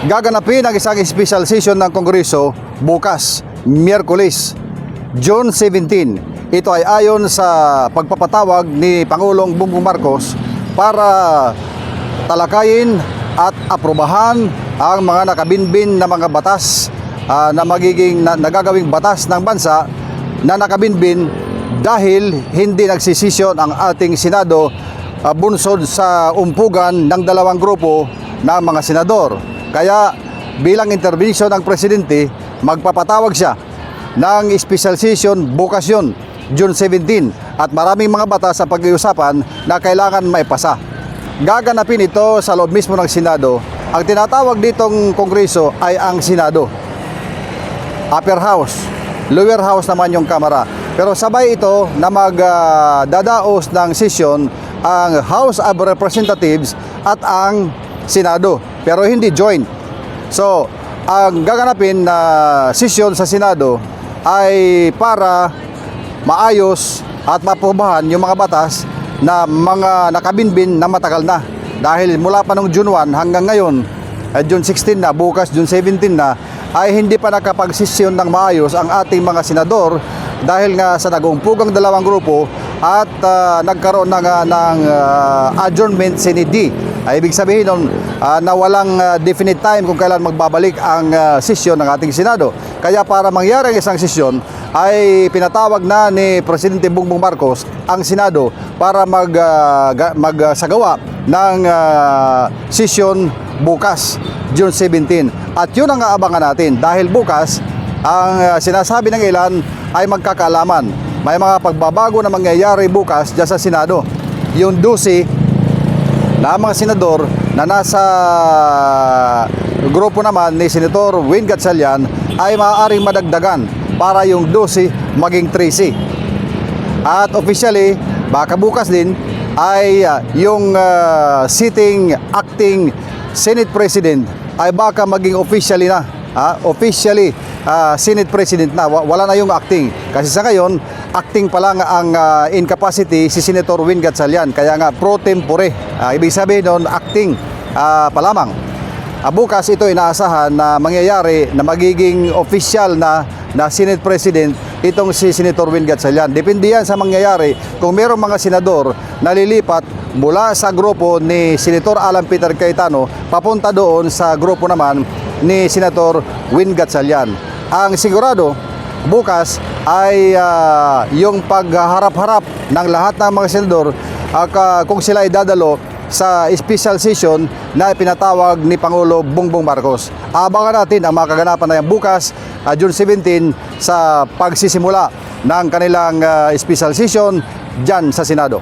Gaganapin ang isang special session ng Kongreso bukas, Miyerkules, June 17. Ito ay ayon sa pagpapatawag ni Pangulong Bongbong Marcos para talakayin at aprobahan ang mga nakabinbin na mga batas na magiging nagagawing batas ng bansa na nakabinbin dahil hindi nagsisesyon ang ating Senado bunsod sa umpugan ng dalawang grupo ng mga senador. Kaya bilang intervention ng Presidente, magpapatawag siya ng special session bukas yun, June 17, at maraming mga batas sa pag-iusapan na kailangan maipasa. Gaganapin ito sa loob mismo ng Senado. Ang tinatawag ditong Kongreso ay ang Senado. Upper House, Lower House naman yung Kamara. Pero sabay ito na magdadaos ng session ang House of Representatives at ang Senado, pero hindi joint. So, ang gaganapin na session sa Senado ay para maayos at maprobahan yung mga batas na mga nakabinbin na matagal na. Dahil mula pa noong June 1 hanggang ngayon, June 16 na, bukas June 17 na, ay hindi pa nakapagsesyon ng maayos ang ating mga senador dahil nga sa nag-uumpugang dalawang grupo at nagkaroon ng adjournment sine die. Ibig sabihin nun na walang definite time kung kailan magbabalik ang sesyon ng ating Senado. Kaya para mangyari ang isang sesyon ay pinatawag na ni Presidente Bongbong Marcos ang Senado para magsagawa ng sesyon bukas, June 17. At yun ang aabangan natin dahil bukas ang sinasabi ng ilan ay magkakaalaman. May mga pagbabago na mangyayari bukas dyan sa Senado. Yung 12 na mga senador na nasa grupo naman ni Senator Win Gatchalian ay maaaring madagdagan para yung 12 maging 13. At officially, baka bukas din ay yung sitting acting Senate President ay baka maging officially na. Officially Senate President na, wala na yung acting. Kasi sa ngayon, acting pa lang ang incapacity si Senator Win Gatchalian. Kaya nga pro tempore. Ibig sabihin doon, acting pa lamang. Bukas ito inaasahan na mangyayari na magiging official na Senate President itong si Senator Win Gatchalian. Depende yan sa mangyayari kung mayroong mga senador na lilipat mula sa grupo ni Senator Alan Peter Cayetano papunta doon sa grupo naman ni Senator Win Gatchalian. Ang sigurado bukas ay yung pagharap-harap ng lahat ng mga senador kung sila ay dadalo sa special session na pinatawag ni Pangulo Bongbong Marcos. Abangan natin ang mga kaganapan na yan bukas, June 17, sa pagsisimula ng kanilang special session dyan sa Senado.